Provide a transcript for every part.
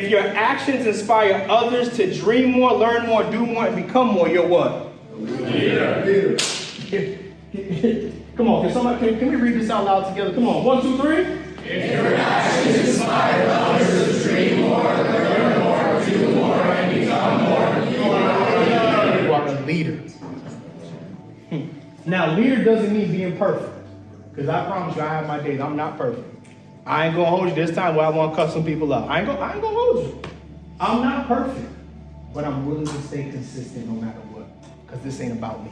If your actions inspire others to dream more, learn more, do more, and become more, you're what? Leader. Come on, can we read this out loud together? Come on, 1, 2, 3. If your actions inspire others to dream more, learn more, do more, and become more, you are a leader. Now, leader doesn't mean being perfect. Because I promise you, I have my days. I'm not perfect. I ain't gonna hold you this time where I want to cuss some people out. I ain't gonna hold you. I'm not perfect. But I'm willing to stay consistent no matter what. Because this ain't about me.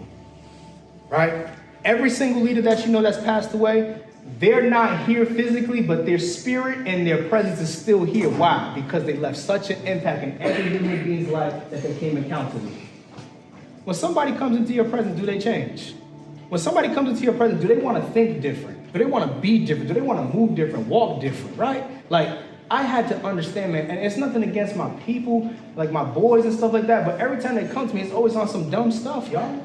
Right? Every single leader that you know that's passed away, they're not here physically, but their spirit and their presence is still here. Why? Because they left such an impact in every human being's life that they came and counted with. When somebody comes into your presence, do they change? When somebody comes into your presence, do they want to think different? Do they want to be different? Do they want to move different, walk different, right? Like, I had to understand, man, and it's nothing against my people, like my boys and stuff like that, but every time they come to me, it's always on some dumb stuff, y'all.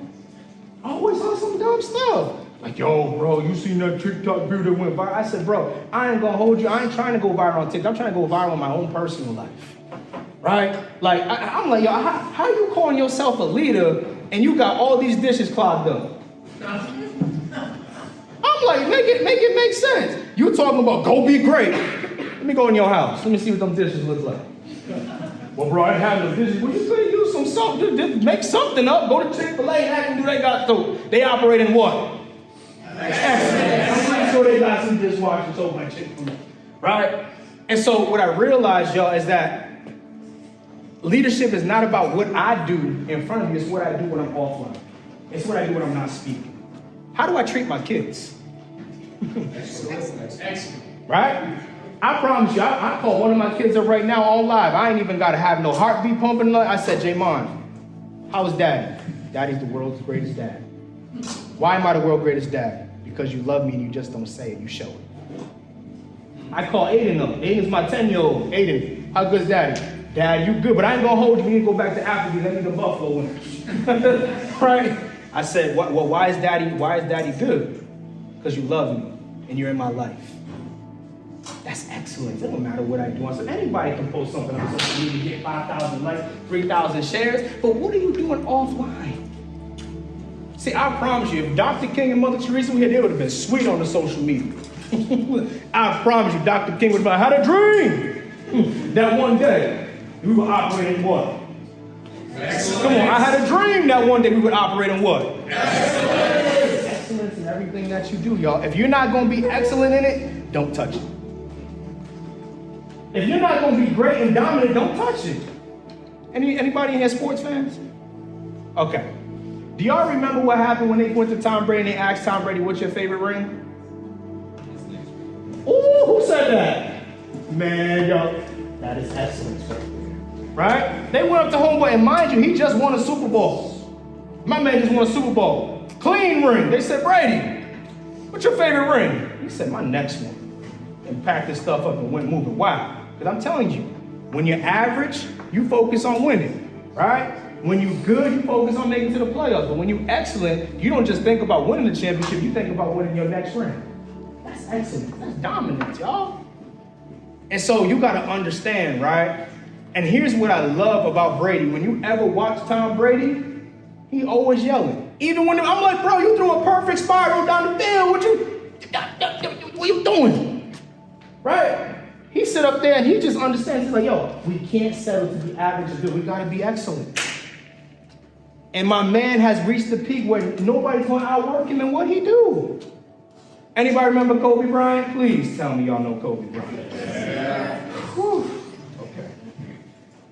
Always on some dumb stuff. Like, yo, bro, you seen that TikTok video that went viral? I said, bro, I ain't gonna hold you. I ain't trying to go viral on TikTok. I'm trying to go viral in my own personal life, right? Like, I'm like, yo, how you calling yourself a leader and you got all these dishes clogged up? I'm like, make it make sense. You talking about go be great. Let me go in your house. Let me see what them dishes look like. Well, bro, I have no dishes. Well, you could use some something. Just make something up. Go to Chick-fil-A and have them do they got to. They operate in what? Excellent. I'm pretty sure they got some dishwashers over by Chick-fil-A. Right? And so what I realized, y'all, is that leadership is not about what I do in front of you. It's what I do when I'm offline. It's what I do when I'm not speaking. How do I treat my kids? Excellent. Right? I promise you, I call one of my kids up right now on live. I ain't even got to have no heartbeat pumping. I said, Jamon, how is daddy? Daddy's the world's greatest dad. Why am I the world's greatest dad? Because you love me and you just don't say it, you show it. I call Aiden up. Aiden's my 10-year-old. Aiden, how good's daddy? Dad, you good, but I ain't gonna hold you. We need to go back to Africa. Let me the Buffalo winners. Right? I said, well, why is daddy good? Because you love me and you're in my life. That's excellence. It don't matter what I do. I said, anybody can post something on social media, get 5,000 likes, 3,000 shares, but what are you doing offline? See, I promise you, if Dr. King and Mother Teresa were here, they would have been sweet on the social media. I promise you, Dr. King would have been, I had a dream that one day we would operate in what? Excellence. Come on, I had a dream that one day we would operate in what? Excellence. Excellence in everything that you do, y'all. If you're not going to be excellent in it, don't touch it. If you're not going to be great and dominant, don't touch it. Anybody in here sports fans? Okay. Do y'all remember what happened when they went to Tom Brady and they asked Tom Brady, what's your favorite ring? Ooh, who said that? Man, y'all, that is excellence right there. Right? They went up to homeboy, and mind you, he just won a Super Bowl. My man just won a Super Bowl. Clean ring. They said, Brady, what's your favorite ring? He said, my next one. And packed his stuff up and went moving. Why? Because I'm telling you, when you're average, you focus on winning, right? When you're good, you focus on making it to the playoffs. But when you're excellent, you don't just think about winning the championship, you think about winning your next ring. That's excellent. That's dominance, y'all. And so you got to understand, right? And here's what I love about Brady. When you ever watch Tom Brady, he always yelling. Even when I'm like, bro, you threw a perfect spiral down the field. What you doing? Right? He sit up there and he just understands. He's like, yo, we can't settle to be average or good. We got to be excellent. And my man has reached the peak where nobody's going to outwork him in what he do. Anybody remember Kobe Bryant? Please tell me y'all know Kobe Bryant. Yeah. Whew. Okay.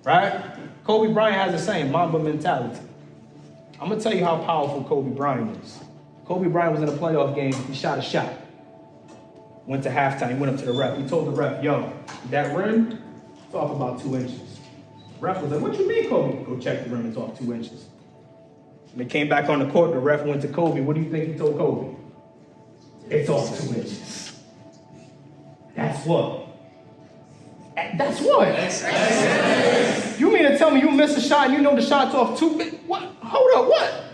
Right? Kobe Bryant has the same Mamba mentality. I'm going to tell you how powerful Kobe Bryant is. Kobe Bryant was in a playoff game. He shot a shot. Went to halftime. He went up to the ref. He told the ref, yo, that rim, it's off about 2 inches. The ref was like, what you mean, Kobe? Go check the rim. It's off 2 inches. When they came back on the court, the ref went to Kobe. What do you think he told Kobe? It's off 2 inches. That's what? That's what? Excellence. You mean to tell me you miss a shot and you know the shot's off 2 inches? What? Hold up, what?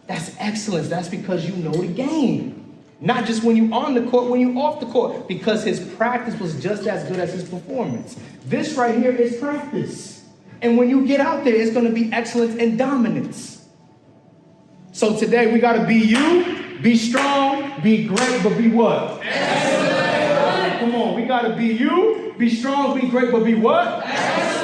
That's excellence. That's because you know the game. Not just when you're on the court, when you're off the court, because his practice was just as good as his performance. This right here is practice. And when you get out there, it's going to be excellence and dominance. So today we got to be you, be strong, be great, but be what? Excellent. Come on, we got to be you, be strong, be great, but be what? Excellent.